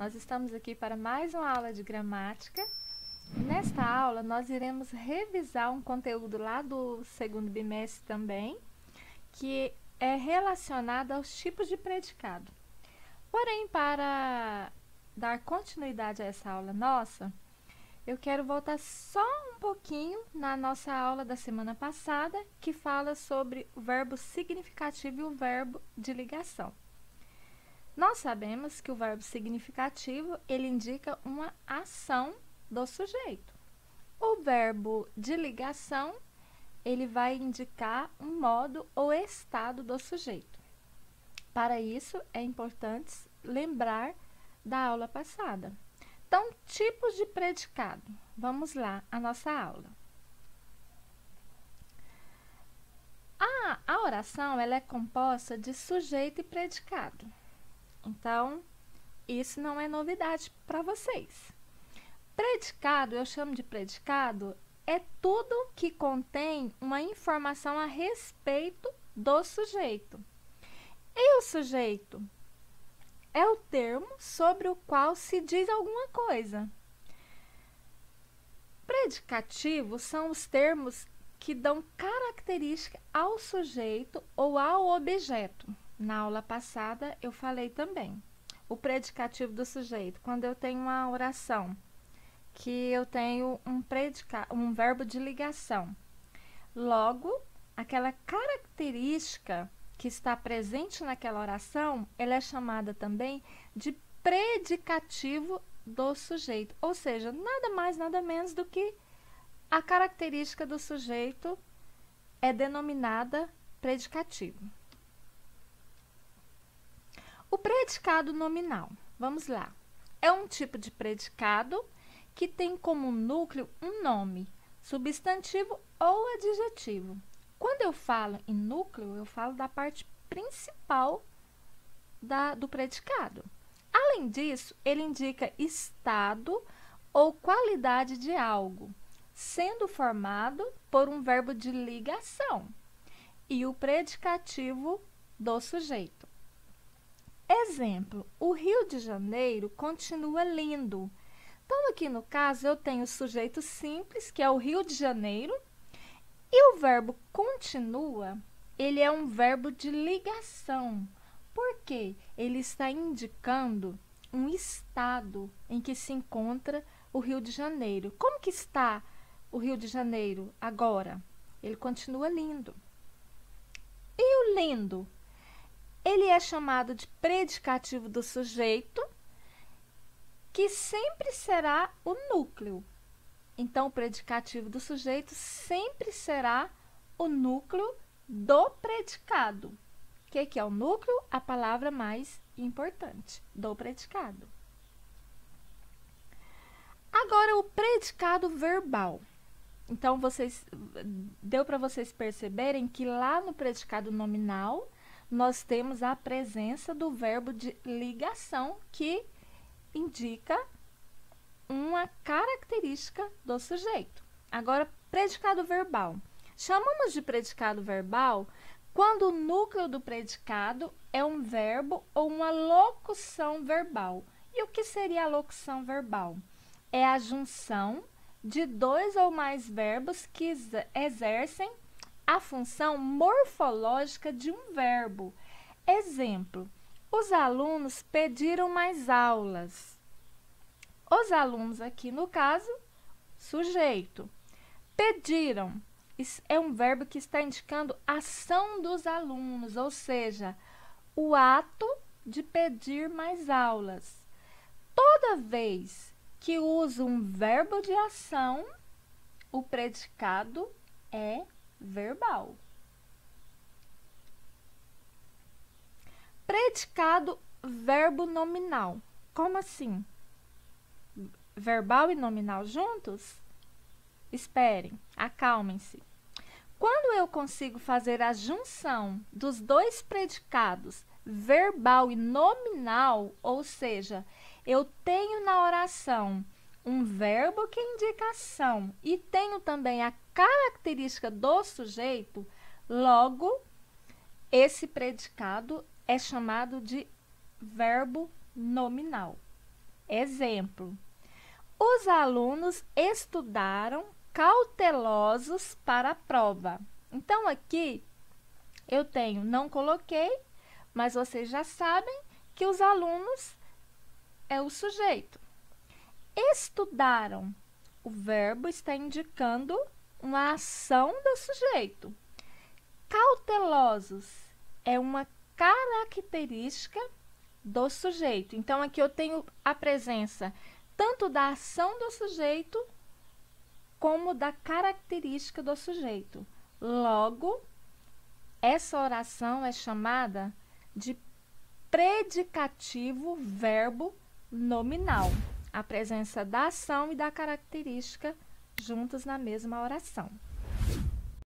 Nós estamos aqui para mais uma aula de gramática. Nesta aula, nós iremos revisar um conteúdo lá do segundo bimestre também, que é relacionado aos tipos de predicado. Porém, para dar continuidade a essa aula nossa, eu quero voltar só um pouquinho na nossa aula da semana passada, que fala sobre o verbo significativo e o verbo de ligação. Nós sabemos que o verbo significativo, ele indica uma ação do sujeito. O verbo de ligação, ele vai indicar um modo ou estado do sujeito. Para isso, é importante lembrar da aula passada. Então, tipos de predicado. Vamos lá, a nossa aula. A oração, ela é composta de sujeito e predicado. Então, isso não é novidade para vocês. Predicado, eu chamo de predicado, é tudo que contém uma informação a respeito do sujeito. E o sujeito é o termo sobre o qual se diz alguma coisa. Predicativos são os termos que dão característica ao sujeito ou ao objeto. Na aula passada eu falei também. O predicativo do sujeito, quando eu tenho uma oração, que eu tenho um verbo de ligação. Logo, aquela característica que está presente naquela oração, ela é chamada também de predicativo do sujeito. Ou seja, nada mais, nada menos do que a característica do sujeito é denominada predicativo. O predicado nominal, vamos lá, é um tipo de predicado que tem como núcleo um nome, substantivo ou adjetivo. Quando eu falo em núcleo, eu falo da parte principal do predicado. Além disso, ele indica estado ou qualidade de algo, sendo formado por um verbo de ligação e o predicativo do sujeito. Exemplo, o Rio de Janeiro continua lindo. Então, aqui no caso, eu tenho o sujeito simples, que é o Rio de Janeiro, e o verbo continua, ele é um verbo de ligação, porque ele está indicando um estado em que se encontra o Rio de Janeiro. Como que está o Rio de Janeiro agora? Ele continua lindo. E o lindo? Ele é chamado de predicativo do sujeito, que sempre será o núcleo. Então, o predicativo do sujeito sempre será o núcleo do predicado. O que é o núcleo? A palavra mais importante do predicado. Agora, o predicado verbal. Então, deu para vocês perceberem que lá no predicado nominal, nós temos a presença do verbo de ligação, que indica uma característica do sujeito. Agora, predicado verbal. Chamamos de predicado verbal quando o núcleo do predicado é um verbo ou uma locução verbal. E o que seria a locução verbal? É a junção de dois ou mais verbos que exercem a função morfológica de um verbo. Exemplo, os alunos pediram mais aulas. Os alunos aqui, no caso, sujeito. Pediram. Isso é um verbo que está indicando ação dos alunos, ou seja, o ato de pedir mais aulas. Toda vez que uso um verbo de ação, o predicado é verbal. Predicado verbo nominal. Como assim? Verbal e nominal juntos? Esperem, acalmem-se. Quando eu consigo fazer a junção dos dois predicados, verbal e nominal, ou seja, eu tenho na oração um verbo que indica ação e tenho também a característica do sujeito, logo, esse predicado é chamado de verbo nominal. Exemplo: os alunos estudaram cautelosos para a prova. Então, aqui eu tenho, não coloquei, mas vocês já sabem que os alunos é o sujeito. Estudaram, o verbo está indicando uma ação do sujeito. Cautelosos é uma característica do sujeito. Então, aqui eu tenho a presença tanto da ação do sujeito como da característica do sujeito. Logo, essa oração é chamada de predicativo verbo nominal. A presença da ação e da característica juntas na mesma oração.